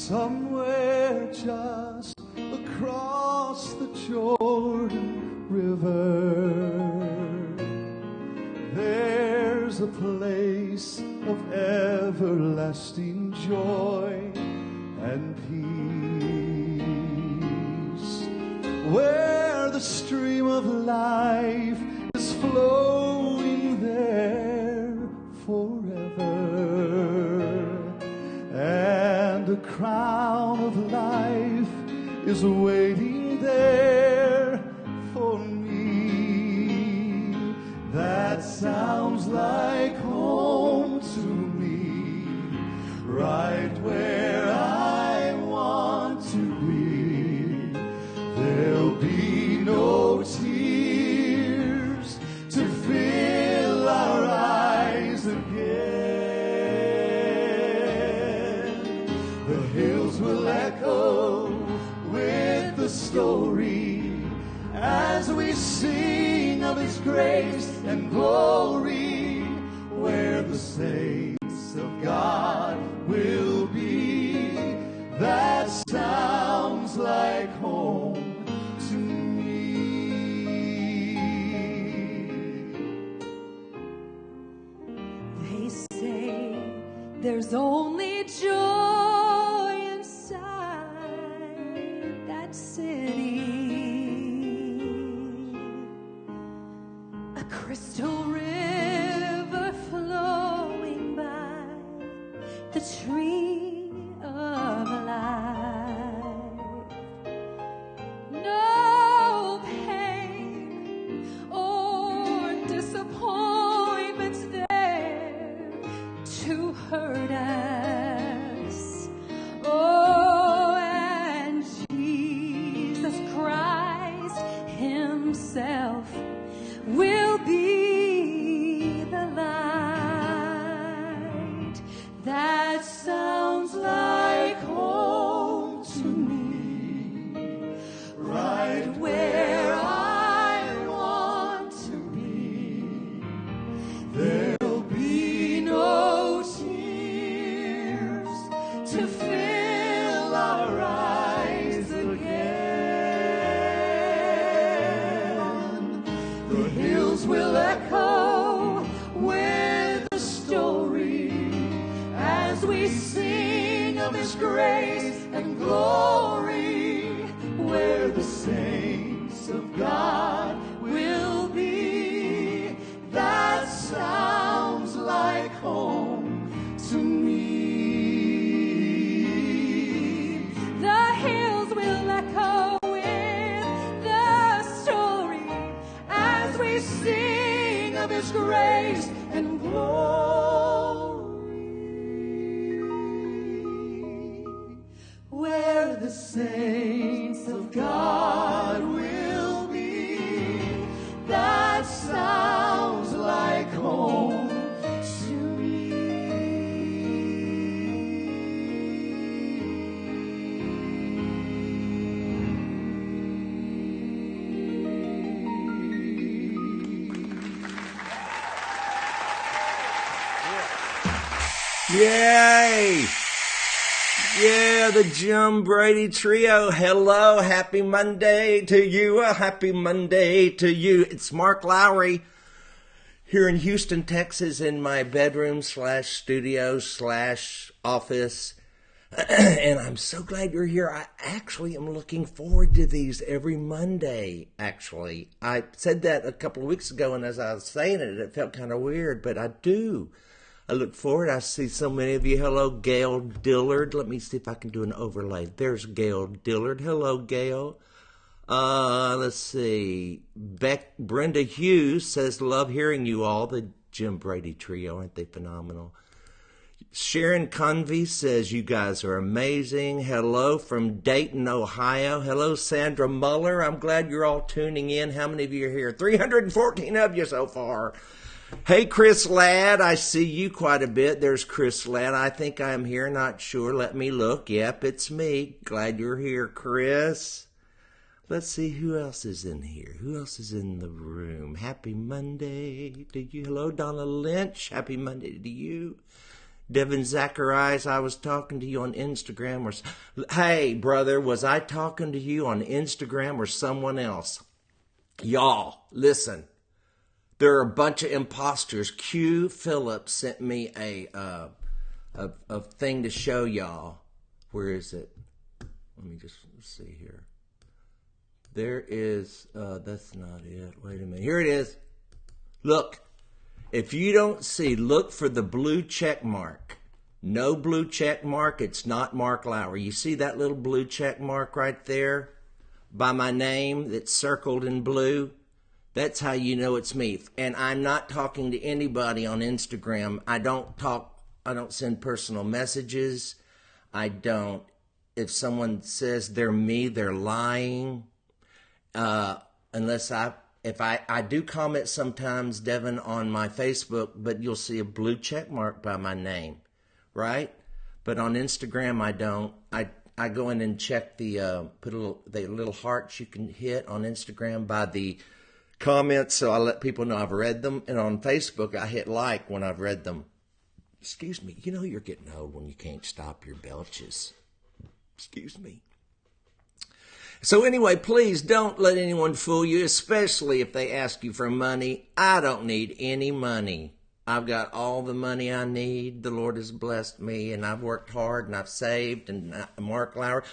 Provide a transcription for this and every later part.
Somewhere just across the Jordan River, there's a place of everlasting joy and peace, where the stream of life is flowing there forever, and a crown of life is waiting there for me. That sounds like home to me, right where I want to be. There'll be no tears to fill our eyes again. The hills will echo with the story as we sing of His grace and glory, where the saints of God will be. That sounds like home to me. They say there's only joy inside that city, a crystal river flowing by the tree of life. No pain or disappointments there to hurt us. Oh, and Jesus Christ Himself will be the light. That sounds like home to me, right where I want to be. There'll be no tears to fill our eyes again. The hills will echo with the story as we sing of His grace and glory, where the saints of God will be. That sounds like home to me. The hills will echo with the story as we sing of His grace and glory, where the saints of God will be. That sounds like home to me. Yay! Yeah, the Jim Brady Trio. Hello, happy Monday to you. A happy Monday to you. It's Mark Lowry here in Houston, Texas, in my bedroom / studio / office. And I'm so glad you're here. I actually am looking forward to these every Monday, actually. I said that a couple of weeks ago, and as I was saying it, it felt kind of weird, but I do. I look forward. I see so many of you. Hello, Gail Dillard. Let me see if I can do an overlay. There's Gail Dillard. Hello, Gail. Let's see. Brenda Hughes says, love hearing you all. The Jim Brady Trio. Aren't they phenomenal? Sharon Convey says, you guys are amazing. Hello from Dayton, Ohio. Hello, Sandra Muller. I'm glad you're all tuning in. How many of you are here? 314 of you so far. Hey, Chris Ladd, I see you quite a bit. There's Chris Ladd. I think I'm here, not sure. Let me look. Yep, it's me. Glad you're here, Chris. Let's see who else is in here. Who else is in the room? Happy Monday to you. Hello, Donna Lynch. Happy Monday to you. Devin Zacharias, I was talking to you on Instagram. Hey, brother, was I talking to you on Instagram or someone else? Y'all, listen. There are a bunch of imposters. Q Phillips sent me a thing to show y'all. Where is it? Let me just see here. There is, that's not it. Wait a minute. Here it is. Look. If you don't see, look for the blue check mark. No blue check mark, it's not Mark Lowry. You see that little blue check mark right there by my name that's circled in blue? That's how you know it's me. And I'm not talking to anybody on Instagram. I don't send personal messages. If someone says they're me, they're lying. If I do comment sometimes, Devin, on my Facebook, but you'll see a blue check mark by my name, right? But on Instagram, I don't. I go in and check the little hearts you can hit on Instagram by the comments, so I let people know I've read them. And on Facebook, I hit like when I've read them. Excuse me. You know you're getting old when you can't stop your belches. Excuse me. So anyway, please don't let anyone fool you, especially if they ask you for money. I don't need any money. I've got all the money I need. The Lord has blessed me, and I've worked hard, and I've saved, and Mark Lowry.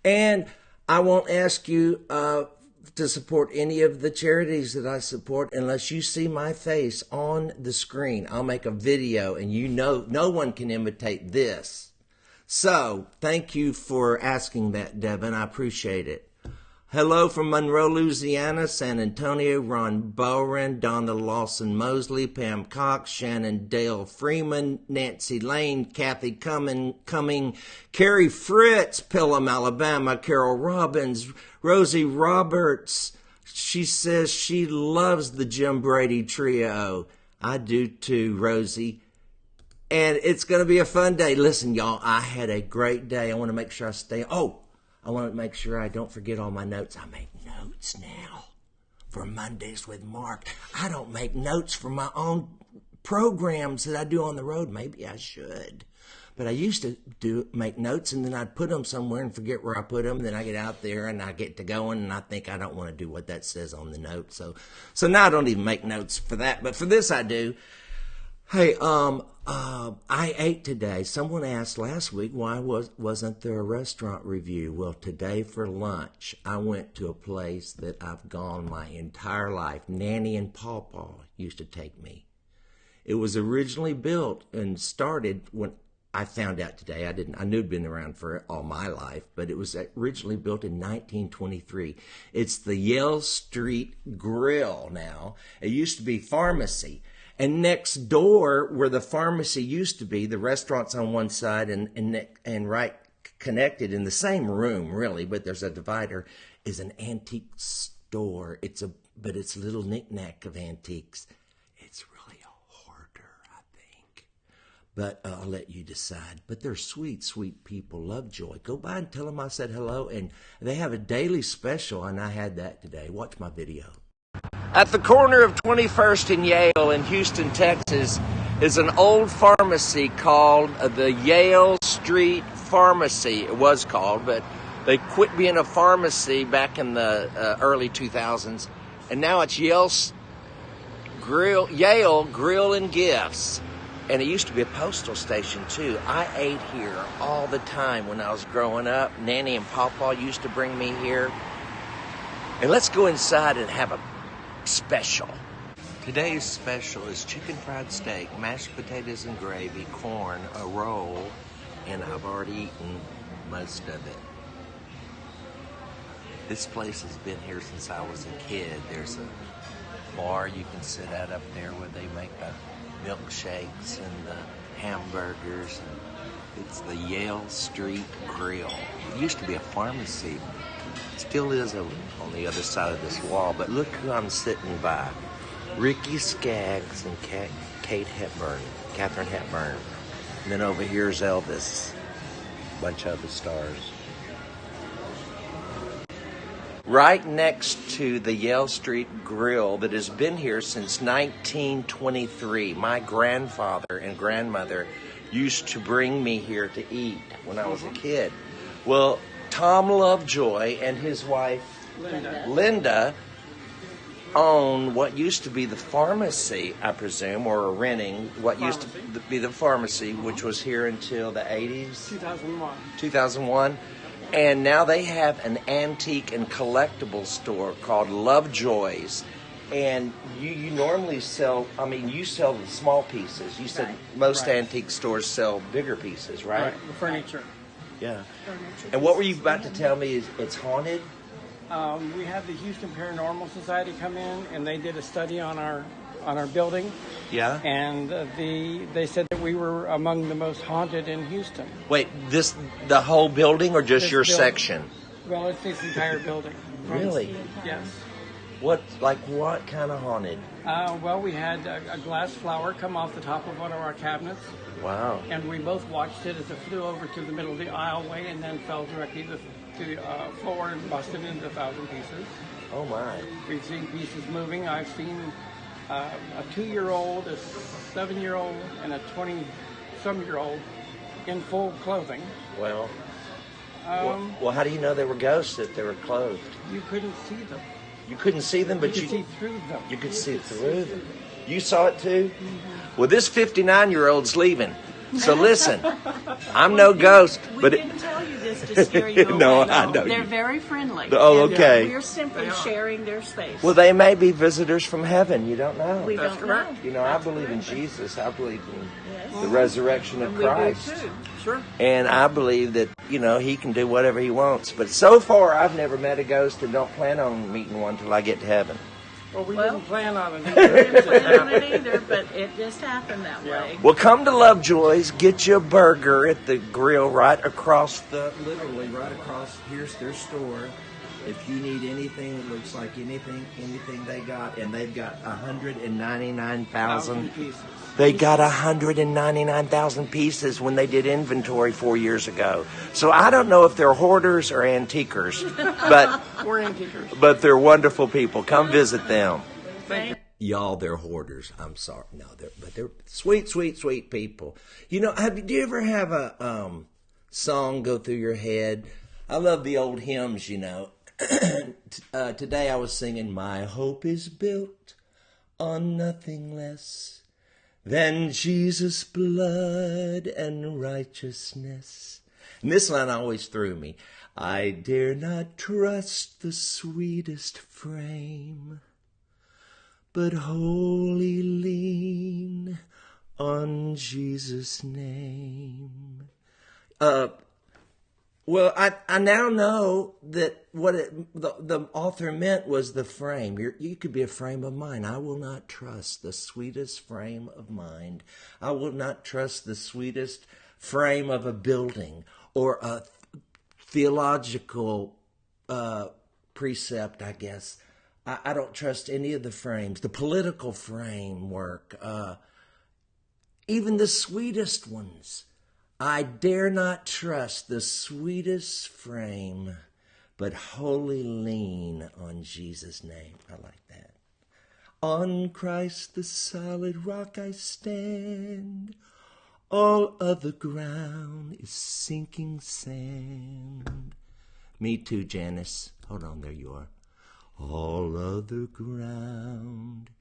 And I won't ask you to support any of the charities that I support unless you see my face on the screen. I'll make a video, and you know no one can imitate this. So thank you for asking that, Devin. I appreciate it. Hello from Monroe, Louisiana, San Antonio, Ron Bowen, Donna Lawson Mosley, Pam Cox, Shannon Dale Freeman, Nancy Lane, Kathy Cumming, Carrie Fritz, Pelham, Alabama, Carol Robbins, Rosie Roberts. She says she loves the Jim Brady Trio. I do too, Rosie. And it's going to be a fun day. Listen, y'all, I had a great day. I want to make sure I want to make sure I don't forget all my notes. I make notes now for Mondays with Mark. I don't make notes for my own programs that I do on the road. Maybe I should. But I used to make notes, and then I'd put them somewhere and forget where I put them. Then I get out there, and I get to going, and I think I don't want to do what that says on the note. So now I don't even make notes for that. But for this, I do. Hey, I ate today. Someone asked last week why wasn't there a restaurant review? Well, today for lunch, I went to a place that I've gone my entire life. Nanny and Pawpaw used to take me. It was originally built and started when I found out today. I knew it'd been around for all my life, but it was originally built in 1923. It's the Yale Street Grill now. It used to be pharmacy. And next door, where the pharmacy used to be, the restaurant's on one side and right connected in the same room, really, but there's a divider, is an antique store. But it's a little knick-knack of antiques. It's really a hoarder, I think. But I'll let you decide. But they're sweet, sweet people. Lovejoy. Go by and tell them I said hello. And they have a daily special, and I had that today. Watch my video. At the corner of 21st and Yale in Houston, Texas, is an old pharmacy called the Yale Street Pharmacy. It was called, but they quit being a pharmacy back in the early 2000s. And now it's Yale Grill and Gifts. And it used to be a postal station, too. I ate here all the time when I was growing up. Nanny and Pawpaw used to bring me here. And let's go inside and have a special. Today's special is chicken fried steak, mashed potatoes and gravy, corn, a roll, and I've already eaten most of it. This place has been here since I was a kid. There's a bar you can sit at up there where they make the milkshakes and the hamburgers. And it's the Yale Street Grill. It used to be a pharmacy. Still is on the other side of this wall, but look who I'm sitting by. Ricky Skaggs and Katharine Hepburn. And then over here's Elvis. A bunch of other stars. Right next to the Yale Street Grill that has been here since 1923. My grandfather and grandmother used to bring me here to eat when I was a kid. Well, Tom Lovejoy and his wife, Linda, own what used to be the pharmacy, I presume, or renting what used to be the pharmacy, which was here until the 80s? 2001. And now they have an antique and collectible store called Lovejoy's. And you normally sell, you sell the small pieces. You said most antique stores sell bigger pieces, right? Right, the furniture. Yeah. And what were you about to tell me is it's haunted? We had the Houston Paranormal Society come in, and they did a study on our building. Yeah. And they said that we were among the most haunted in Houston. Wait, the whole building or just your building. section? Well, it's this entire building. Really? Yes. What kind of haunted? Well, we had a glass flower come off the top of one of our cabinets. Wow. And we both watched it as it flew over to the middle of the aisleway and then fell directly to the floor and busted into 1,000 pieces. Oh, my. We've seen pieces moving. I've seen a 2-year-old, a 7-year-old, and a 20-some-year-old in full clothing. Well, how do you know they were ghosts if they were clothed? You couldn't see them. You couldn't see them, but you could see through them. You could see through them. You saw it too? Mm-hmm. Well, this 59-year-old's leaving. So listen, I'm no ghost, but we didn't tell you this to scare you away. No, I know. They're very friendly. Oh, okay. We're simply sharing their space. Well, they may be visitors from heaven. You don't know. We don't know. You know, I believe in Jesus. I believe in the resurrection of Christ. We do too. Sure. And I believe that, he can do whatever he wants. But so far, I've never met a ghost and don't plan on meeting one till I get to heaven. Well, we didn't plan on it. We didn't plan on it either, but it just happened that way. Well, come to Lovejoy's, get you a burger at the grill right across literally right across, here's their store. If you need anything that looks like anything they got, and they've got 199,000 pieces. They got 199,000 pieces when they did inventory 4 years ago. So I don't know if they're hoarders or antiquers, but We're antiquers. But they're wonderful people. Come visit them. Thank you. Y'all, they're hoarders. I'm sorry. No, they're sweet, sweet, sweet people. Do you ever have a song go through your head? I love the old hymns, Today I was singing, "My hope is built on nothing less than Jesus' blood and righteousness." And this line always threw me. "I dare not trust the sweetest frame, but wholly lean on Jesus' name." Well, I now know that what the author meant was the frame. You could be a frame of mind. I will not trust the sweetest frame of mind. I will not trust the sweetest frame of a building or a theological precept, I guess. I don't trust any of the frames, the political framework, even the sweetest ones. I dare not trust the sweetest frame, but wholly lean on Jesus' name. I like that. On Christ the solid rock I stand. All other ground is sinking sand. Me too, Janice. Hold on, there you are. All other ground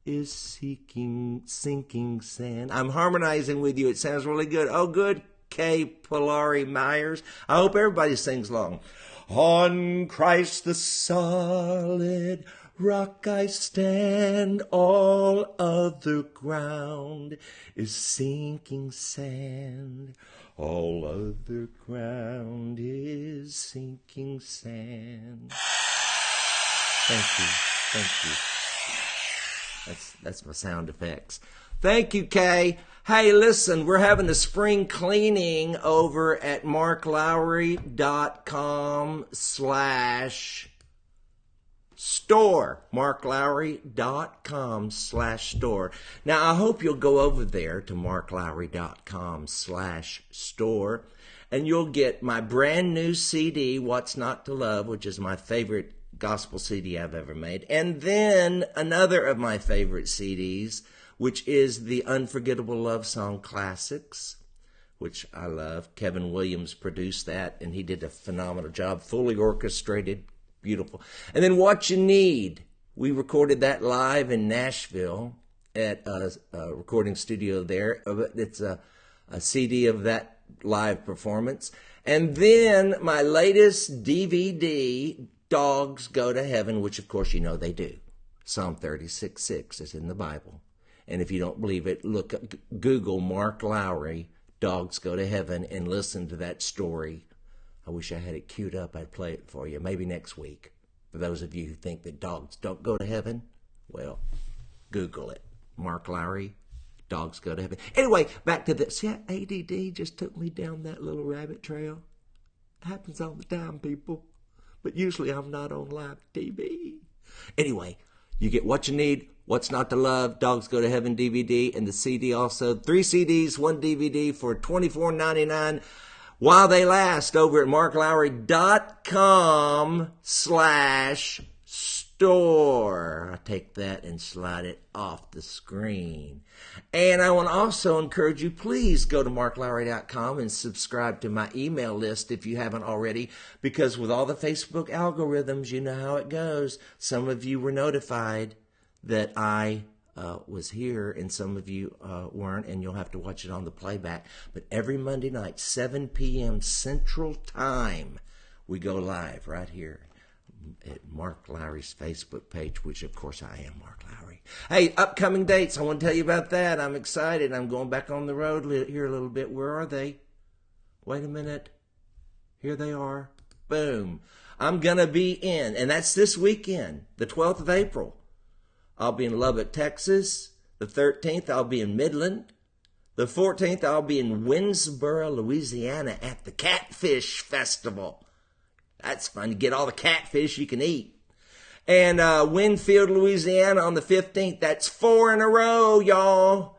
is sinking sand. I'm harmonizing with you. It sounds really good. Oh, good, Kay Polari Myers. I hope everybody sings along. On Christ the solid rock I stand. All other ground is sinking sand. All other ground is sinking sand. Thank you. That's my sound effects. Thank you, Kay. Hey, listen, we're having a spring cleaning over at marklowry.com/store. marklowry.com/store. Now, I hope you'll go over there to marklowry.com/store, and you'll get my brand new CD, What's Not to Love, which is my favorite gospel CD I've ever made. And then another of my favorite CDs, which is the Unforgettable Love Song Classics. which I love. Kevin Williams produced that, and he did a phenomenal job. Fully orchestrated, beautiful. And then What You Need. We recorded that live in Nashville at a recording studio there. It's a CD of that live performance. And then my latest DVD, Dogs Go to Heaven, which of course you know they do. Psalm 36:6 is in the Bible. And if you don't believe it, Google Mark Lowry, Dogs Go to Heaven, and listen to that story. I wish I had it queued up. I'd play it for you, maybe next week. For those of you who think that dogs don't go to heaven, well, Google it. Mark Lowry, Dogs Go to Heaven. Anyway, back to this. Yeah, ADD just took me down that little rabbit trail. It happens all the time, people. But usually I'm not on live TV. Anyway, you get What You Need, What's Not to Love, Dogs Go to Heaven DVD, and the CD also. 3 CDs, 1 DVD for $24.99 while they last over at marklowry.com/store. I take that and slide it off the screen. And I want to also encourage you, please go to marklowry.com and subscribe to my email list if you haven't already, because with all the Facebook algorithms, you know how it goes. Some of you were notified that I was here, and some of you weren't, and you'll have to watch it on the playback. But every Monday night, 7 p.m. Central Time, we go live right here at Mark Lowry's Facebook page, which of course I am Mark Lowry. Hey, upcoming dates, I want to tell you about that. I'm excited. I'm going back on the road here a little bit. Where are they? Wait a minute. Here they are. Boom. I'm going to be in, and that's this weekend, the 12th of April. I'll be in Lubbock, Texas. The 13th, I'll be in Midland. The 14th, I'll be in Winsboro, Louisiana at the Catfish Festival. That's fun. You get all the catfish you can eat. And Winfield, Louisiana on the 15th. That's 4 in a row, y'all.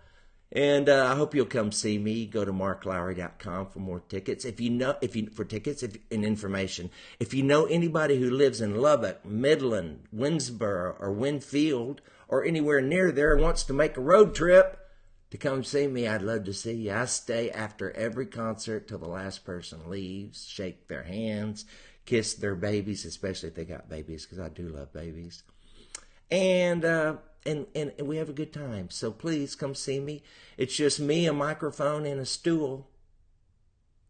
And I hope you'll come see me. Go to marklowry.com for more tickets. For tickets and information. If you know anybody who lives in Lubbock, Midland, Winsboro, or Winfield, or anywhere near there and wants to make a road trip to come see me, I'd love to see you. I stay after every concert till the last person leaves, shake their hands, kiss their babies, especially if they got babies, because I do love babies. And we have a good time. So please come see me. It's just me, a microphone, and a stool.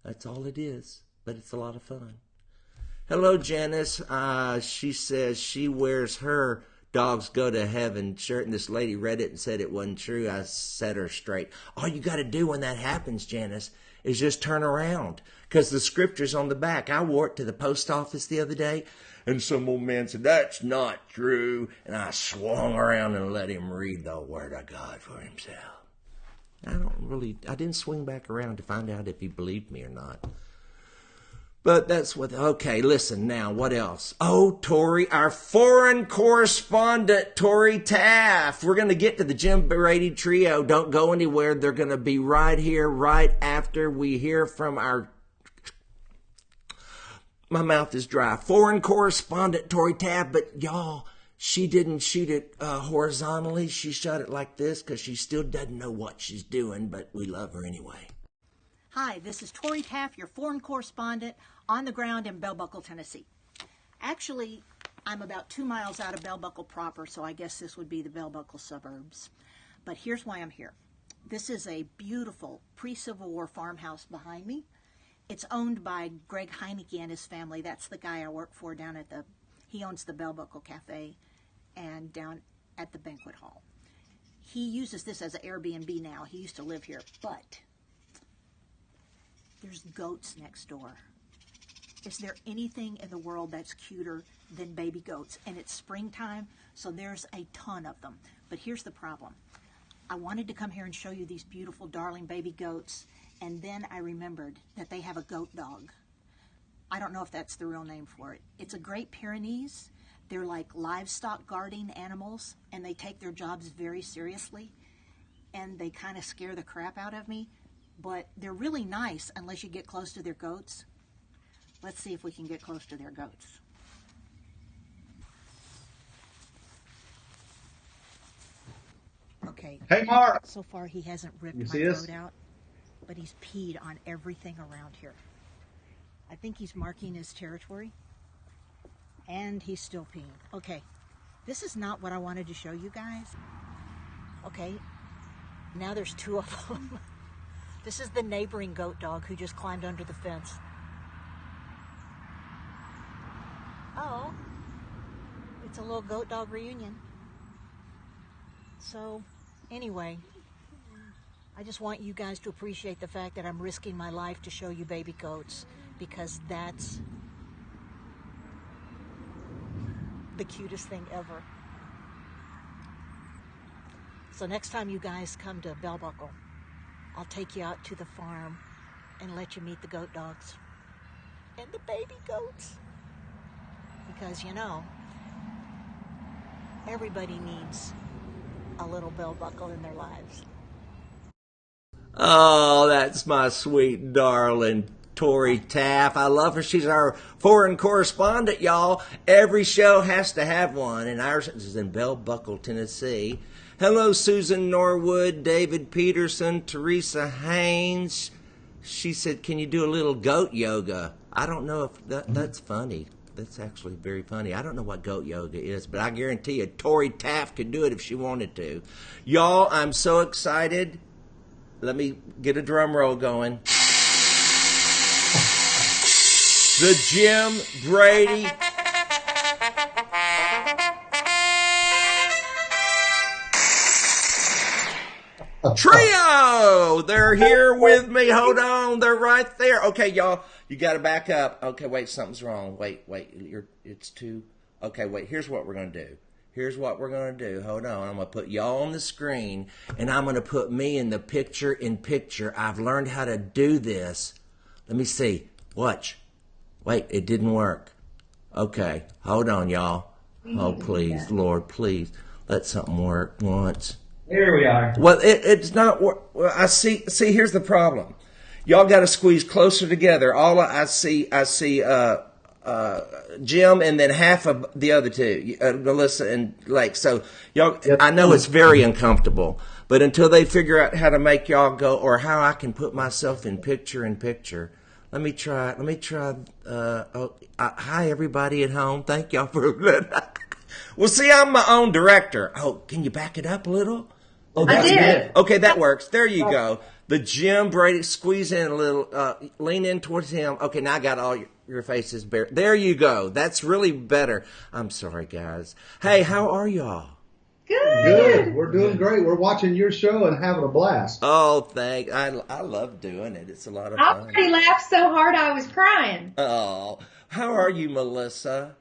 That's all it is. But it's a lot of fun. Hello, Janice. She says she wears her Dogs Go to Heaven shirt, and this lady read it and said it wasn't true. I set her straight. All you got to do when that happens, Janice, is just turn around, because the scripture's on the back. I wore it to the post office the other day, and some old man said, "That's not true." And I swung around and let him read the Word of God for himself. I didn't swing back around to find out if he believed me or not. But that's okay, listen now, what else? Oh, Tori, our foreign correspondent, Tori Taff. We're going to get to the Jim Brady Trio. Don't go anywhere. They're going to be right here, right after we hear from my mouth is dry. Foreign correspondent, Tori Taff, but y'all, she didn't shoot it horizontally. She shot it like this because she still doesn't know what she's doing, but we love her anyway. Hi, this is Tori Taff, your foreign correspondent on the ground in Bell Buckle, Tennessee. Actually, I'm about 2 miles out of Bell Buckle proper, so I guess this would be the Bell Buckle suburbs. But here's why I'm here. This is a beautiful pre-Civil War farmhouse behind me. It's owned by Greg Heineke and his family. That's the guy I work for down at he owns the Bell Buckle Cafe and down at the banquet hall. He uses this as an Airbnb now. He used to live here, but there's goats next door. Is there anything in the world that's cuter than baby goats? And it's springtime, so there's a ton of them. But here's the problem. I wanted to come here and show you these beautiful, darling baby goats, and then I remembered that they have a goat dog. I don't know if that's the real name for it. It's a Great Pyrenees. They're like livestock guarding animals, and they take their jobs very seriously, and they kind of scare the crap out of me. But they're really nice unless you get close to their goats. Let's see if we can get close to their goats. Okay. Hey, Mark. So far he hasn't ripped You my see us? goat out. but he's peed on everything around here. I think he's marking his territory, and he's still peeing. Okay, this is not what I wanted to show you guys. Okay, now there's two of them. This is the neighboring goat dog who just climbed under the fence. Oh, it's a little goat dog reunion. So, anyway, I just want you guys to appreciate the fact that I'm risking my life to show you baby goats, because that's the cutest thing ever. So next time you guys come to Bell Buckle, I'll take you out to the farm and let you meet the goat dogs and the baby goats. Because, you know, everybody needs a little bell buckle in their lives. Oh, that's my sweet darling Tori Taff. I love her. She's our foreign correspondent, y'all. Every show has to have one, and ours is in Bell Buckle, Tennessee. Hello, Susan Norwood, David Peterson, Teresa Haynes. She said, can you do a little goat yoga? I don't know if that's funny. That's actually very funny. I don't know what goat yoga is, but I guarantee you Tori Taff could do it if she wanted to. Y'all, I'm so excited. Let me get a drum roll going. The Jim Brady Trio! They're here with me. Hold on. They're right there. Okay, y'all. You got to back up. Okay, wait. Something's wrong. Wait. It's too... Okay, wait. Here's what we're going to do. Hold on. I'm going to put y'all on the screen, and I'm going to put me in the picture-in-picture. I've learned how to do this. Let me see. Watch. Wait, it didn't work. Okay. Hold on, y'all. Oh, please, Lord, please. Let something work once. Here we are. Well, it's not. Well, I see. Here's the problem. Y'all got to squeeze closer together. I see Jim, and then half of the other two, Melissa and Lake. So y'all, yep. I know it's very uncomfortable, but until they figure out how to make y'all go, or how I can put myself in picture. Let me try. Hi, everybody at home. Thank y'all for. Well, see, I'm my own director. Oh, can you back it up a little? Oh, that's good. Okay, that works. There you go. The Jim Brady, squeeze in a little, lean in towards him. Okay, now I got all your faces bare. There you go. That's really better. I'm sorry, guys. Hey, how are y'all? Good. We're doing great. We're watching your show and having a blast. Oh, thanks. I love doing it. It's a lot of fun. I already laughed so hard I was crying. Oh, how are you, Melissa?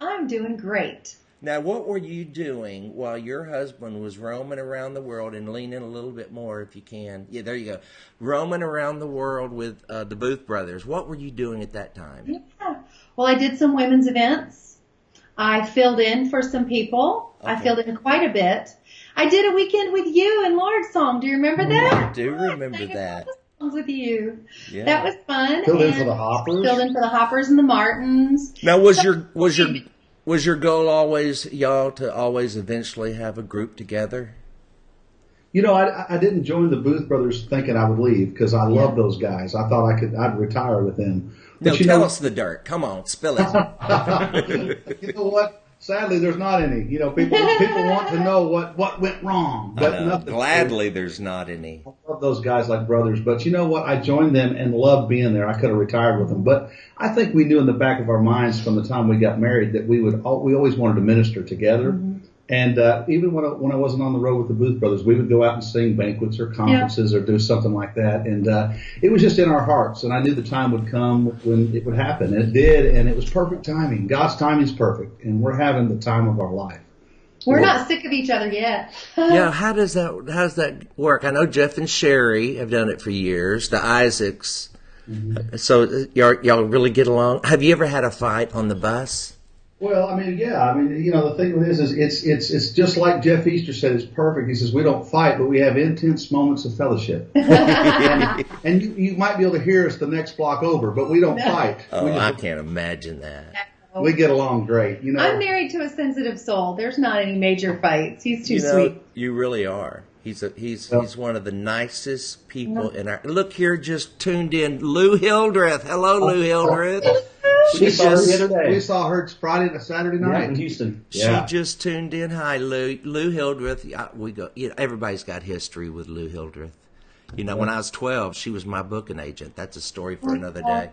I'm doing great. Now, what were you doing while your husband was roaming around the world, and lean in a little bit more if you can. Yeah, there you go. Roaming around the world with the Booth brothers. What were you doing at that time? Yeah. Well, I did some women's events. I filled in for some people. Okay. I filled in quite a bit. I did a weekend with you and Lord's Song. Do you remember that? I do remember that. Songs with you. Yeah. That was fun. Filled in for the Hoppers. Filled in for the Hoppers and the Martins. Now, was your goal always, y'all, to always eventually have a group together? You know, I didn't join the Booth Brothers thinking I would leave because I love those guys. I thought I'd retire with them. But tell us the dirt. Come on, spill it. You know what? Sadly, there's not any. You know, people want to know what went wrong. But nothing. Gladly, there's not any. I love those guys like brothers. But you know what? I joined them and loved being there. I could have retired with them. But I think we knew in the back of our minds from the time we got married that we always wanted to minister together. Mm-hmm. And even when I wasn't on the road with the Booth Brothers, we would go out and sing banquets or conferences or do something like that. And it was just in our hearts. And I knew the time would come when it would happen. And it did. And it was perfect timing. God's timing is perfect. And we're having the time of our life. We're not sick of each other yet. Yeah, how does that work? I know Jeff and Sherry have done it for years, the Isaacs. Mm-hmm. So y'all really get along. Have you ever had a fight on the bus? Well, yeah. You know, the thing with this is it's just like Jeff Easter said, it's perfect. He says, we don't fight, but we have intense moments of fellowship. and you might be able to hear us the next block over, but we don't fight. Oh, I can't imagine that. We get along great. You know, I'm married to a sensitive soul. There's not any major fights. He's too sweet. You really are. He's one of the nicest people in our. Look here, just tuned in, Lou Hildreth. Hello, Lou Hildreth. We saw her the other day. We saw her Friday to Saturday night in Houston. She just tuned in. Hi, Lou. Lou Hildreth. We go. everybody's got history with Lou Hildreth. When I was 12, she was my booking agent. That's a story for another day.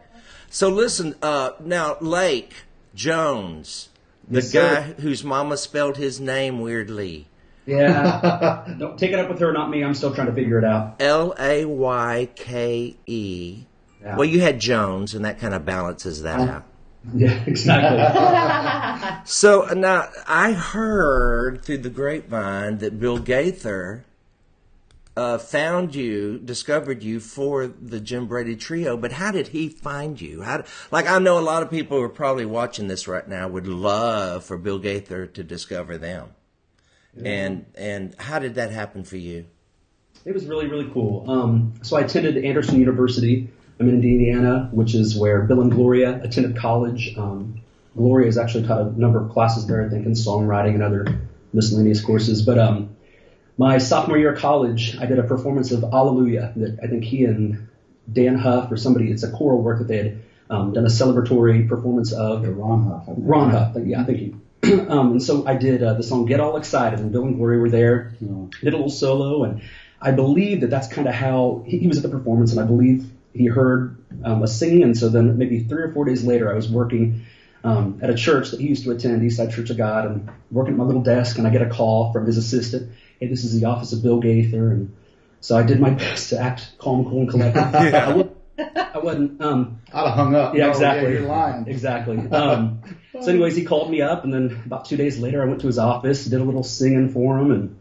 So listen, now Lake Jones, the guy whose mama spelled his name weirdly. Yeah. Don't take it up with her, not me. I'm still trying to figure it out. Layke. Yeah. Well, you had Jones, and that kind of balances that out. Yeah, exactly. So now I heard through the grapevine that Bill Gaither discovered you for the Jim Brady Trio, but how did he find you? I know a lot of people who are probably watching this right now would love for Bill Gaither to discover them. Yeah. And how did that happen for you? It was really, really cool. So I attended Anderson University. I'm in Indiana, which is where Bill and Gloria attended college. Gloria has actually taught a number of classes there, I think, in songwriting and other miscellaneous courses. But my sophomore year of college, I did a performance of Alleluia that I think he and Dan Huff or somebody, it's a choral work that they had done a celebratory performance of. Yeah, Ron Huff. Ron Huff, yeah, thank you. And so I did the song Get All Excited, and Bill and Gloria were there, did a little solo, and I believe that's kind of how he was at the performance, and I believe he heard us singing, and so then maybe 3 or 4 days later I was working at a church that he used to attend, Eastside Church of God, and working at my little desk, and I get a call from his assistant, hey, this is the office of Bill Gaither, and so I did my best to act calm, cool, and collected. I wasn't. I'd have hung up. Yeah, exactly. Yeah, you're lying. Exactly. So anyways, he called me up, and then about 2 days later, I went to his office, did a little singing for him,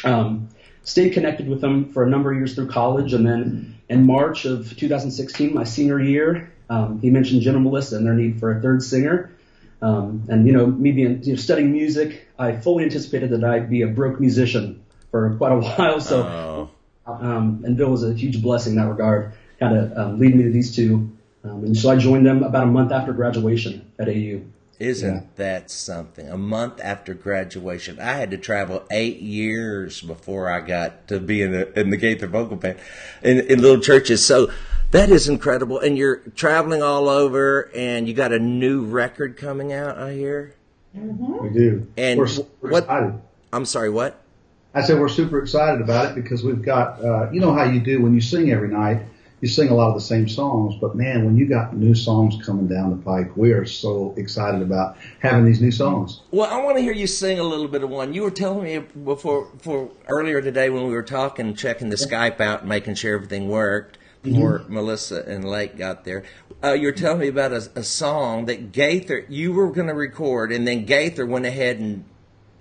and stayed connected with him for a number of years through college. And then in March of 2016, my senior year, he mentioned Jim and Melissa and their need for a third singer. And me being studying music, I fully anticipated that I'd be a broke musician for quite a while. So, and Bill was a huge blessing in that regard, kind of leading me to these two. And so I joined them about a month after graduation at AU. Isn't that something? A month after graduation. I had to travel 8 years before I got to be in the Gaither vocal band in little churches. So that is incredible. And you're traveling all over, and you got a new record coming out, I hear? Mm-hmm. We do. And we're super excited. I'm sorry, what? I said we're super excited about it because we've got, you know how you do when you sing every night. You sing a lot of the same songs, but man, when you got new songs coming down the pike, we are so excited about having these new songs. Well, I want to hear you sing a little bit of one. You were telling me earlier today when we were talking, checking the Skype out and making sure everything worked before Melissa and Lake got there. You were telling me about a song that Gaither, you were going to record, and then Gaither went ahead and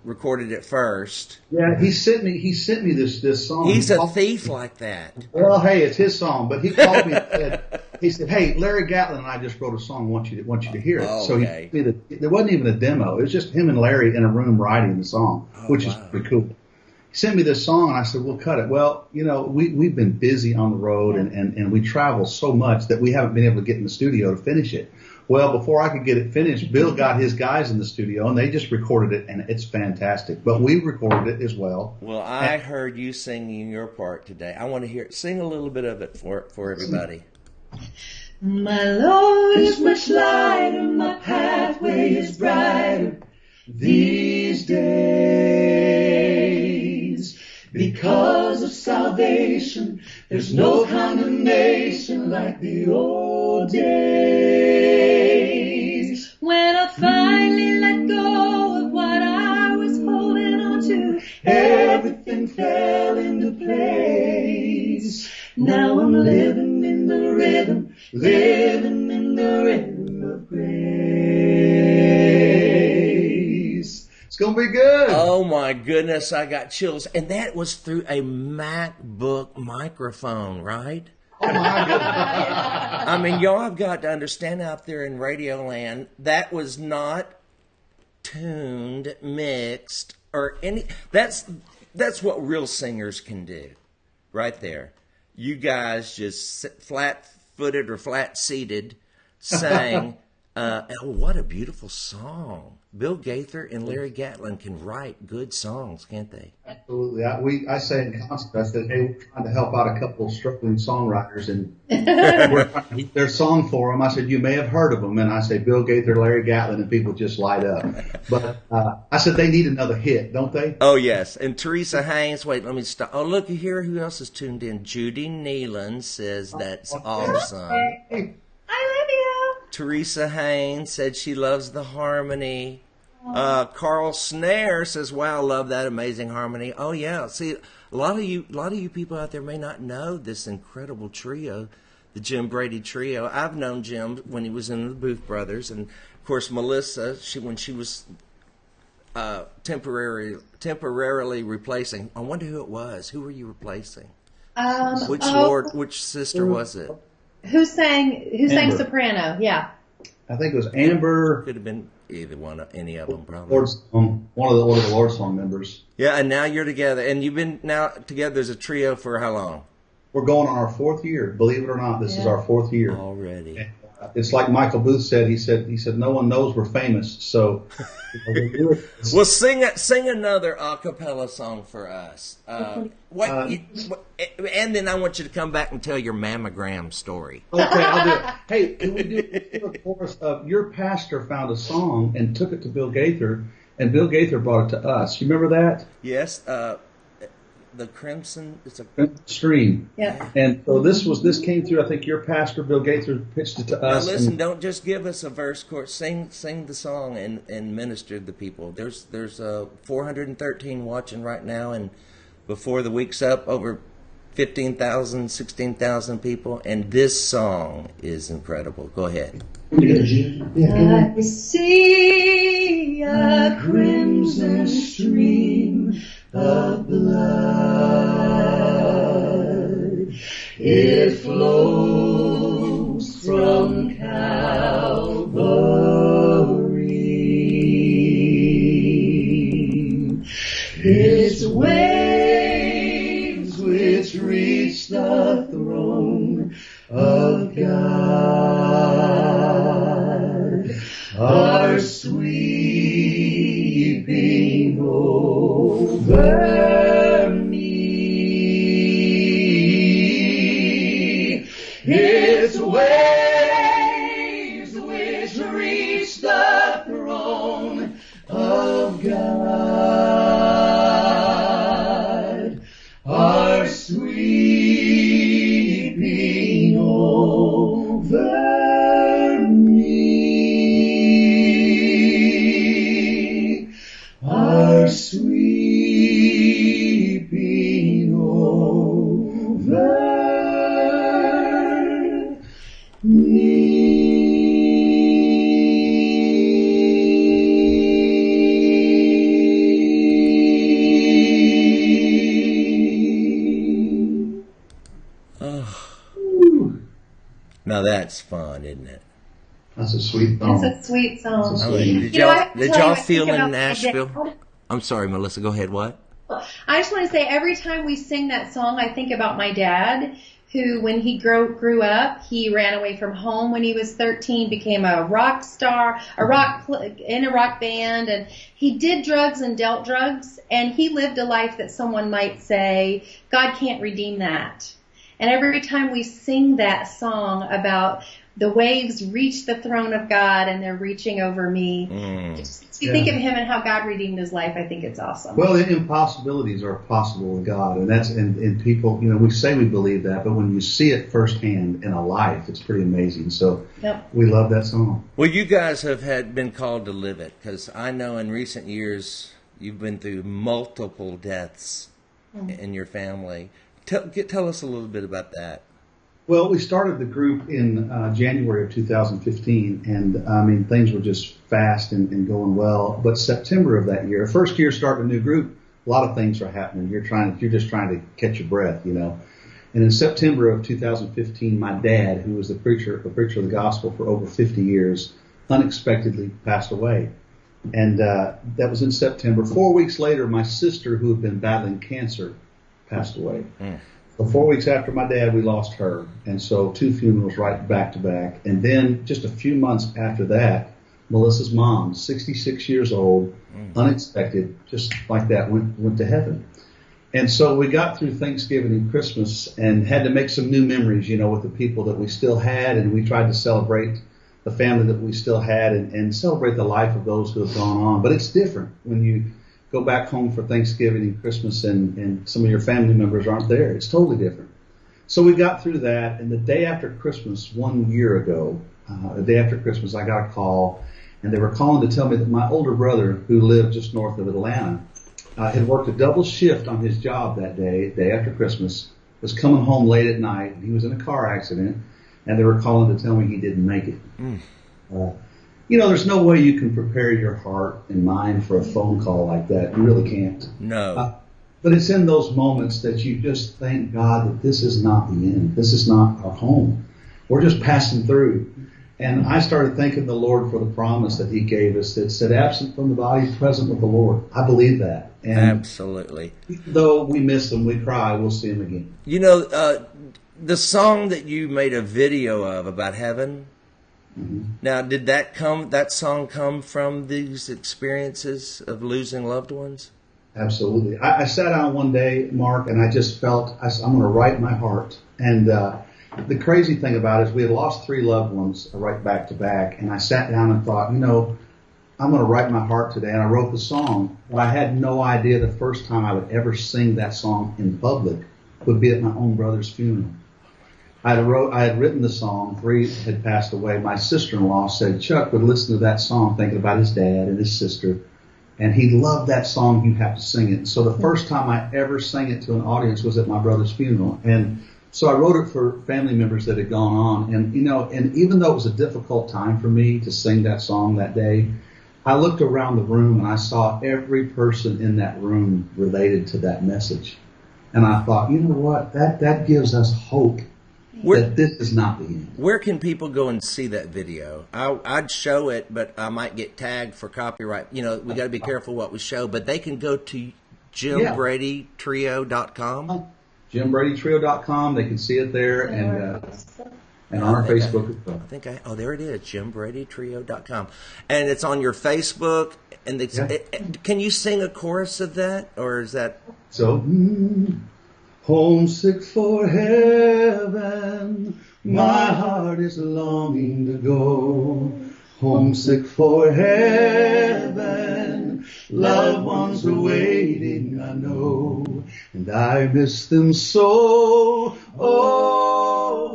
recorded it first. Yeah, he sent me this song. He's a thief like that. Well, hey, it's his song, but he called me and said, "Hey, Larry Gatlin and I just wrote a song. Want you to hear it." Oh, so okay. There wasn't even a demo. It was just him and Larry in a room writing the song, which is pretty cool. He sent me this song, and I said, "We'll cut it." Well, we've been busy on the road, and we travel so much that we haven't been able to get in the studio to finish it. Well, before I could get it finished, Bill got his guys in the studio, and they just recorded it, and it's fantastic. But we recorded it as well. Well, I heard you singing your part today. I want to hear it. Sing a little bit of it for everybody. My load is much lighter, my pathway is brighter these days. Because of salvation, there's no condemnation like the old days. When I finally let go of what I was holding on to, Everything fell into place. Now I'm living in the rhythm of grace. It's going to be good. Oh, my goodness, I got chills. And that was through a MacBook microphone, right? Oh, my goodness. I mean, y'all have got to understand out there in Radio Land, that was not tuned, mixed, or any... That's what real singers can do, right there. You guys just flat-footed or flat-seated sang What a beautiful song. Bill Gaither and Larry Gatlin can write good songs, can't they? Absolutely. I say in concert, I said, hey, we're trying to help out a couple of struggling songwriters, and we're trying to write their song for them. I said, you may have heard of them. And I say, Bill Gaither, Larry Gatlin, and people just light up. But I said, they need another hit, don't they? Oh, yes. And Teresa Haynes, wait, let me stop. Oh, look here, who else is tuned in? Judy Nealon says that's awesome. Hey, I love you. Teresa Haynes said she loves the harmony. Carl Snare says, wow, love that amazing harmony. Oh, yeah. See, a lot of you people out there may not know this incredible trio, the Jim Brady Trio. I've known Jim when he was in the Booth Brothers. And, of course, Melissa, when she was temporarily replacing. I wonder who it was. Who were you replacing? Which sister was it? Who sang Amber. soprano? Yeah. I think it was Amber. Could have been either one, any of them, probably. One of the Lord Song members. Yeah, and now you're together, and you've been now together as a trio for how long? We're going on our 4th year. Believe it or not, this is our 4th year Already. And, it's like Michael Booth said. He said, no one knows we're famous. So, well, sing another a cappella song for us. And then I want you to come back and tell your mammogram story. Okay, I'll do it. Hey, can we do a chorus of Your Pastor found a song and took it to Bill Gaither, and Bill Gaither brought it to us. You remember that? Yes. The Crimson, it's a Stream. Yeah. And so this came through. I think your pastor Bill Gaither pitched it to us. Now listen, don't just give us a verse chorus. Sing the song and minister to the people. There's 413 watching right now, and before the week's up, over 15,000, 16,000 people, and this song is incredible. Go ahead. I see a crimson stream of blood. It flows from Calvary. Its waves which reach the throne of God are sweeping over me. Its waves which reach the throne of God are sweeping over me. Are sweeping over me. Now that's fun, isn't it? That's a sweet song. It's a sweet song. Did y'all feel in Nashville? I'm sorry, Melissa. Go ahead. What? I just want to say, every time we sing that song, I think about my dad, who, when he grew up, he ran away from home when he was 13, became a rock star, in a rock band, and he did drugs and dealt drugs, and he lived a life that someone might say, God can't redeem that. And every time we sing that song about the waves reach the throne of God and they're reaching over me, if you think of him and how God redeemed his life, I think it's awesome. Well, the impossibilities are possible with God, and that's and people, we say we believe that, but when you see it firsthand in a life, it's pretty amazing. So we love that song. Well, you guys have been called to live it, because I know in recent years you've been through multiple deaths in your family. Tell us a little bit about that. Well, we started the group in January of 2015, and things were just fast and going well. But September of that year, first year starting a new group, a lot of things are happening. You're just trying to catch your breath, And in September of 2015, my dad, who was a preacher of the gospel for over 50 years, unexpectedly passed away. And that was in September. 4 weeks later, my sister, who had been battling cancer, passed away. So 4 weeks after my dad, we lost her. And so 2 funerals right back to back. And then just a few months after that, Melissa's mom, 66 years old, unexpected, just like that, went to heaven. And so we got through Thanksgiving and Christmas and had to make some new memories, with the people that we still had. And we tried to celebrate the family that we still had and celebrate the life of those who have gone on. But it's different when you go back home for Thanksgiving and Christmas and some of your family members aren't there. It's totally different. So we got through that, and the day after Christmas, 1 year ago, the day after Christmas, I got a call, and they were calling to tell me that my older brother, who lived just north of Atlanta, had worked a double shift on his job that day after Christmas, was coming home late at night, and he was in a car accident, and they were calling to tell me he didn't make it. There's no way you can prepare your heart and mind for a phone call like that. You really can't. No. But it's in those moments that you just thank God that this is not the end. This is not our home. We're just passing through. And I started thanking the Lord for the promise that he gave us that said, absent from the body, present with the Lord. I believe that. And absolutely. Even though we miss him, we cry, we'll see him again. The song that you made a video of about heaven, now, did that song come from these experiences of losing loved ones? Absolutely. I sat down one day, Mark, and I just felt I'm going to write my heart. And the crazy thing about it is we had lost 3 loved ones right back to back. And I sat down and thought, I'm going to write my heart today. And I wrote the song, but I had no idea the first time I would ever sing that song in public would be at my own brother's funeral. I had written the song. 3 had passed away. My sister-in-law said Chuck would listen to that song thinking about his dad and his sister, and he loved that song. You have to sing it. So the first time I ever sang it to an audience was at my brother's funeral, and so I wrote it for family members that had gone on. And and even though it was a difficult time for me to sing that song that day, I looked around the room and I saw every person in that room related to that message, and I thought, you know what, that gives us hope. That this is not the end. Where can people go and see that video? I'd show it, but I might get tagged for copyright. We got to be careful what we show. But they can go to JimBradyTrio.com. JimBradyTrio.com. They can see it there, and on our Facebook as well. There it is, JimBradyTrio.com, and it's on your Facebook. And can you sing a chorus of that, or is that so? Homesick for heaven, my heart is longing to go. Homesick for heaven, loved ones are waiting, I know, and I miss them so. Oh,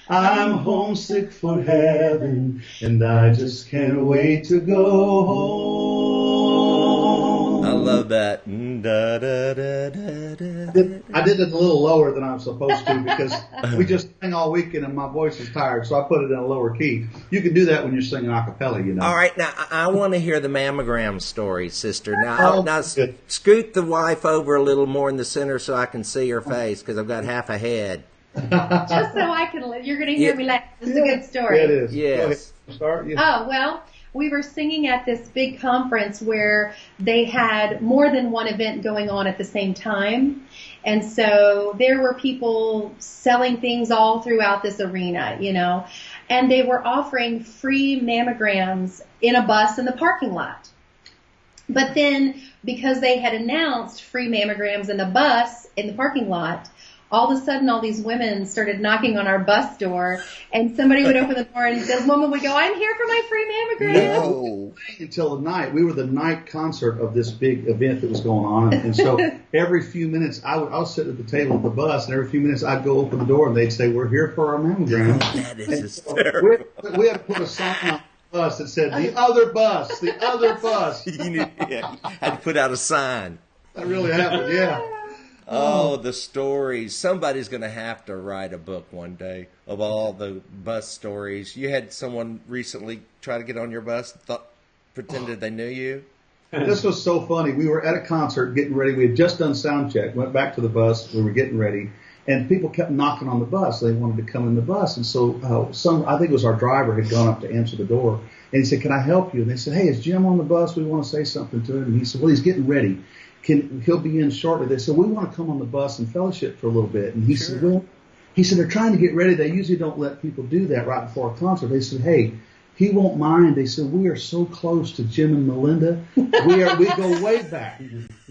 I'm homesick for heaven, and I just can't wait to go home. I love that. I did it a little lower than I'm supposed to because we just sang all weekend and my voice is tired, so I put it in a lower key. You can do that when you're singing a cappella, All right, now I want to hear the mammogram story, sister. Now scoot the wife over a little more in the center so I can see her face because I've got half a head. Just so I can live. You're going to hear me laugh. This is a good story. Yeah, it is. Yes. Start. Yeah. Oh, well, we were singing at this big conference where they had more than one event going on at the same time. And so there were people selling things all throughout this arena, and they were offering free mammograms in a bus in the parking lot. But then because they had announced free mammograms in the bus in the parking lot, all of a sudden, all these women started knocking on our bus door, and somebody would open the door, and this woman would go, "I'm here for my free mammogram." No. Until the night. We were the night concert of this big event that was going on, and so every few minutes, I was sitting at the table at the bus, and every few minutes I'd go open the door, and they'd say, "We're here for our mammogram." That is hysterical. We had to put a sign on the bus that said, "The other bus, the other bus." You had to put out a sign. That really happened, yeah. Oh, the stories. Somebody's going to have to write a book one day of all the bus stories. You had someone recently try to get on your bus, pretended they knew you. This was so funny. We were at a concert getting ready. We had just done sound check, went back to the bus. We were getting ready, and people kept knocking on the bus. They wanted to come in the bus. And so I think it was our driver, had gone up to answer the door. And he said, "Can I help you?" And they said, "Hey, is Jim on the bus? We want to say something to him." And he said, "Well, he's getting ready." he'll be in shortly. They said, we want to come on the bus and fellowship for a little bit. And he said, well, they're trying to get ready. They usually don't let people do that right before a concert. They said, hey, he won't mind. They said, we are so close to Jim and Melinda. We go way back.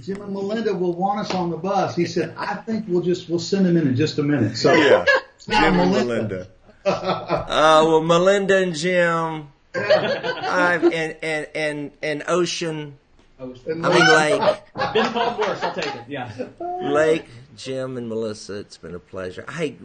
Jim and Melinda will want us on the bus. He said, I think we'll send them in just a minute. So yeah, Jim and Melinda. Well, Melinda and Jim, and Ocean. Lake. Been called worse. I'll take it. Yeah. Lake, Jim, and Melissa, it's been a pleasure. Hey,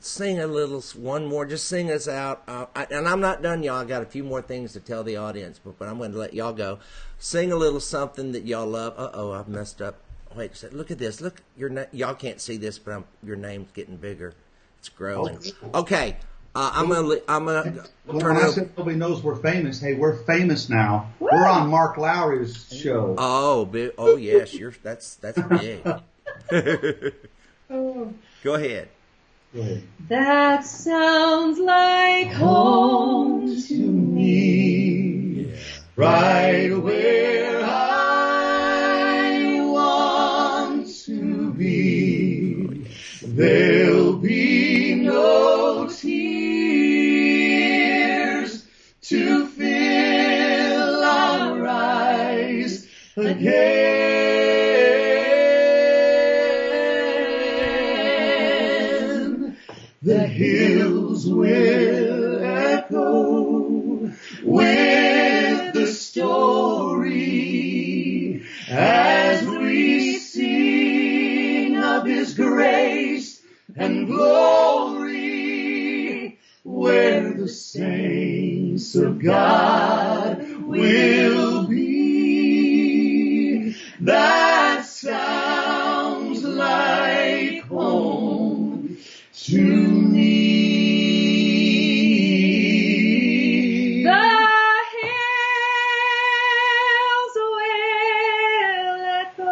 sing one more. Just sing us out. And I'm not done, y'all. I got a few more things to tell the audience, but I'm going to let y'all go. Sing a little something that y'all love. I've messed up. Wait, look at this. Look, y'all can't see this, but your name's getting bigger. It's growing. Okay. I'm gonna when I said nobody knows we're famous, hey, we're famous now. Woo! We're on Mark Lowry's show. Oh, yes, that's big. Go ahead. That sounds like home to me, right where I want to be. There'll be no tears to fill our eyes again. The hills will echo with the story as we sing of His grace and glory, where the saints of God will be. That sounds like home to me. The hills will echo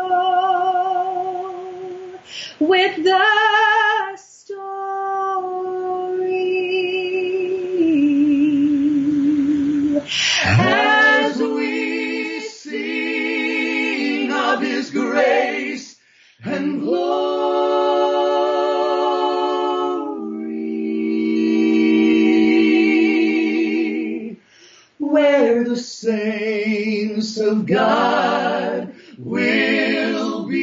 with the as we sing of His grace and glory, where the saints of God will be.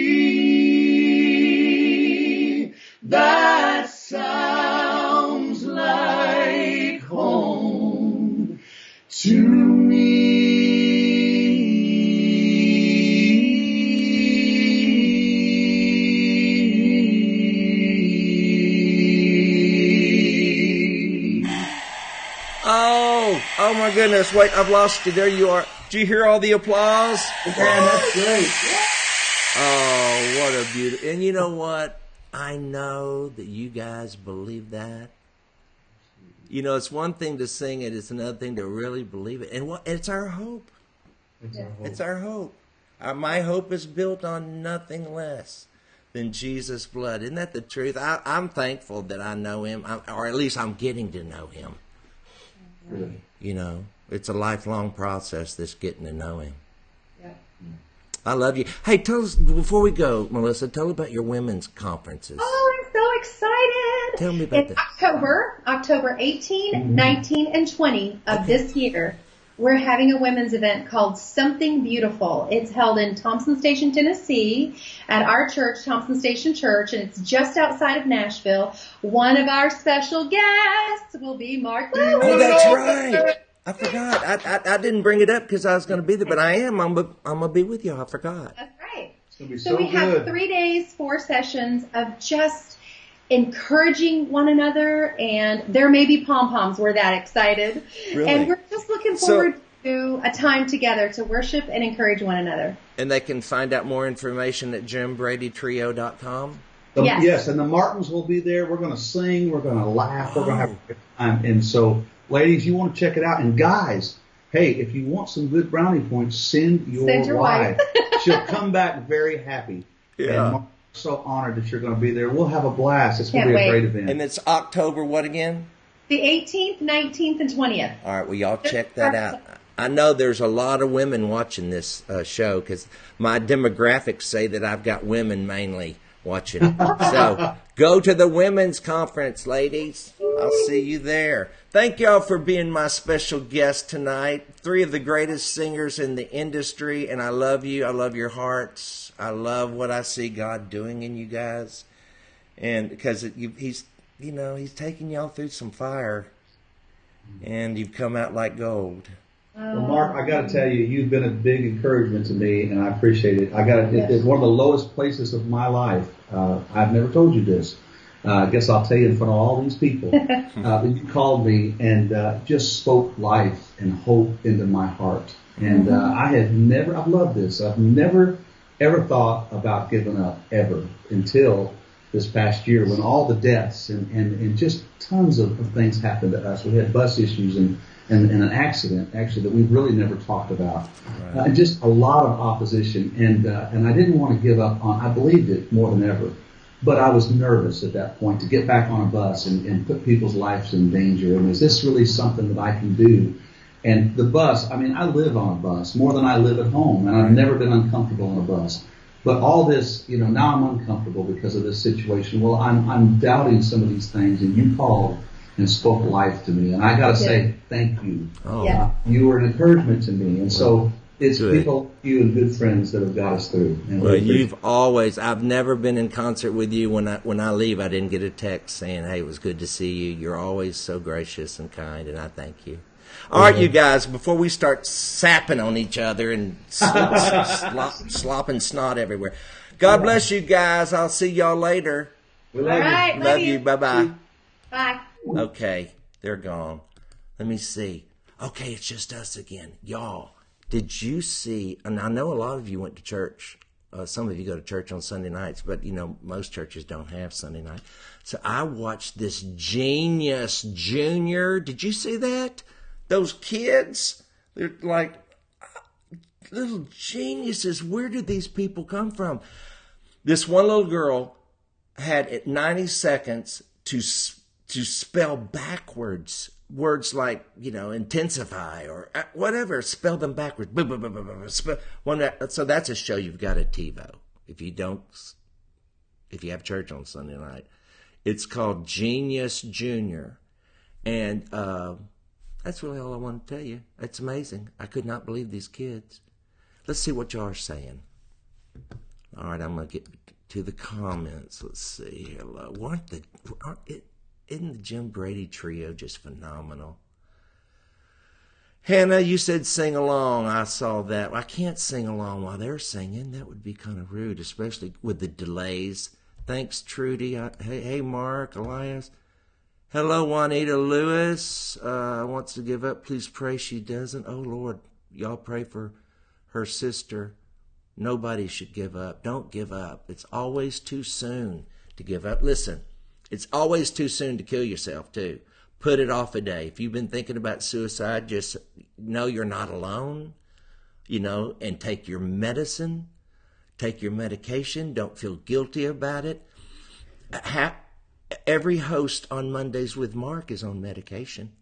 That sounds like home to me. Oh my goodness. Wait, I've lost you. There you are. Did you hear all the applause? Man, that's great. Oh, what a beauty. And you know what? I know that you guys believe that. You know, it's one thing to sing it, it's another thing to really believe it. And it's our hope. It's our hope. My hope is built on nothing less than Jesus' blood. Isn't that the truth? I'm thankful that I know Him, or at least I'm getting to know Him. Really? You know, it's a lifelong process, this getting to know Him. Yeah. I love you. Hey, tell us, before we go, Melissa, tell about your women's conferences. Oh, I'm so excited. Tell me about that. October 18, 19, and 20 of this year, we're having a women's event called Something Beautiful. It's held in Thompson Station, Tennessee, at our church, Thompson Station Church, and it's just outside of Nashville. One of our special guests will be Mark Lowry. Oh, that's right. I forgot. I didn't bring it up because I was going to be there, but I am. I'm going to be with you. I forgot. That's right. It's going to be so we good. have 3 days, 4 sessions of just encouraging one another, and there may be pom-poms. We're that excited. Really? And we're just looking forward to a time together to worship and encourage one another. And they can find out more information at JimBradyTrio.com. Yes, and the Martins will be there. We're going to sing. We're going to laugh. We're going to have a good time. And so, ladies, you want to check it out. And guys, hey, if you want some good brownie points, send your wife. She'll come back very happy. Yeah. And Mark, so honored that you're going to be there. We'll have a blast. It's going to be a great event. And it's October what again? The 18th, 19th, and 20th. All right, well, y'all check that out. I know there's a lot of women watching this show because my demographics say that I've got women mainly watching. So go to the women's conference, ladies. I'll see you there. Thank y'all for being my special guest tonight. 3 of the greatest singers in the industry, and I love you. I love your hearts. I love what I see God doing in you guys, and because He's taking y'all through some fire, and you've come out like gold. Well, Mark, I got to tell you, you've been a big encouragement to me, and I appreciate it. It's one of the lowest places of my life. I've never told you this. I guess I'll tell you in front of all these people. You called me and just spoke life and hope into my heart. And I've loved this. I've never, ever thought about giving up, ever, until this past year when all the deaths and just tons of things happened to us. We had bus issues and an accident, actually, that we really never talked about. Right. And just a lot of opposition. And I didn't want to give up on, I believed it more than ever. But I was nervous at that point to get back on a bus and put people's lives in danger. And is this really something that I can do? And the bus, I mean, I live on a bus more than I live at home. And I've never been uncomfortable on a bus. But all this, now I'm uncomfortable because of this situation. Well, I'm doubting some of these things, and you called and spoke life to me. And I got to say, thank you. Oh. You were an encouragement to me. And so it's people like you and good friends that have got us through. And well, I've never been in concert with you. When I leave, I didn't get a text saying, hey, it was good to see you. You're always so gracious and kind, and I thank you. All right, you guys, before we start sapping on each other and slopping snot everywhere, God bless you guys. I'll see y'all later. We love you. Love you. Bye-bye. Bye. Okay, they're gone. Let me see. Okay, it's just us again. Y'all, did you see, and I know a lot of you went to church. Some of you go to church on Sunday nights, but, most churches don't have Sunday night. So I watched this Genius Junior. Did you see that? Those kids, they're like little geniuses. Where did these people come from? This one little girl had 90 seconds to spell backwards words like, intensify or whatever. Spell them backwards. So that's a show you've got at TiVo. If you have church on Sunday night, it's called Genius Junior. And, that's really all I want to tell you. It's amazing. I could not believe these kids. Let's see what y'all are saying. All right, I'm going to get to the comments. Let's see. Hello. Isn't the Jim Brady Trio just phenomenal? Hannah, you said sing along. I saw that. I can't sing along while they're singing. That would be kind of rude, especially with the delays. Thanks, Trudy. Hey, Mark, Elias. Hello, Juanita Lewis. Wants to give up. Please pray she doesn't. Oh, Lord, y'all pray for her sister. Nobody should give up. Don't give up. It's always too soon to give up. Listen, it's always too soon to kill yourself, too. Put it off a day. If you've been thinking about suicide, just know you're not alone, and take your medicine. Take your medication. Don't feel guilty about it. Every host on Mondays with Mark is on medication.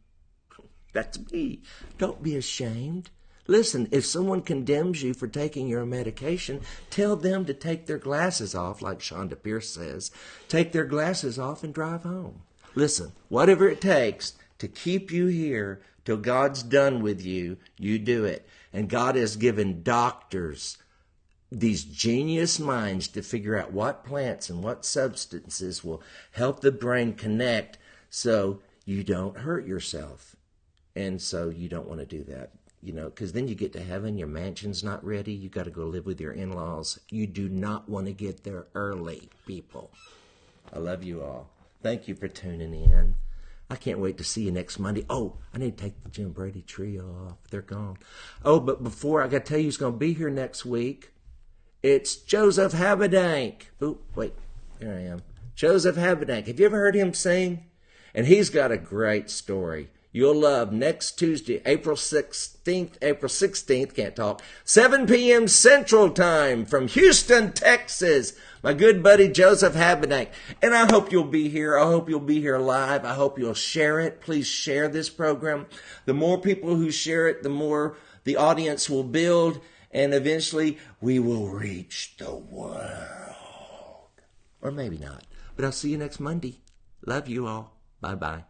That's me. Don't be ashamed. Listen, if someone condemns you for taking your medication, tell them to take their glasses off, like Shonda Pierce says. Take their glasses off and drive home. Listen, whatever it takes to keep you here till God's done with you, you do it. And God has given doctors these genius minds to figure out what plants and what substances will help the brain connect so you don't hurt yourself. And so you don't want to do that, because then you get to heaven, your mansion's not ready, you got to go live with your in-laws. You do not want to get there early, people. I love you all. Thank you for tuning in. I can't wait to see you next Monday. Oh, I need to take the Jim Brady Trio off. They're gone. Oh, but before, I got to tell you who's going to be here next week. It's Joseph Habedank. Oh, wait, here I am. Joseph Habedank. Have you ever heard him sing? And he's got a great story. You'll love next Tuesday, April 16th, can't talk, 7 p.m. Central Time from Houston, Texas. My good buddy Joseph Habedank. And I hope you'll be here. I hope you'll be here live. I hope you'll share it. Please share this program. The more people who share it, the more the audience will build, and eventually we will reach the world. Or maybe not. But I'll see you next Monday. Love you all. Bye-bye.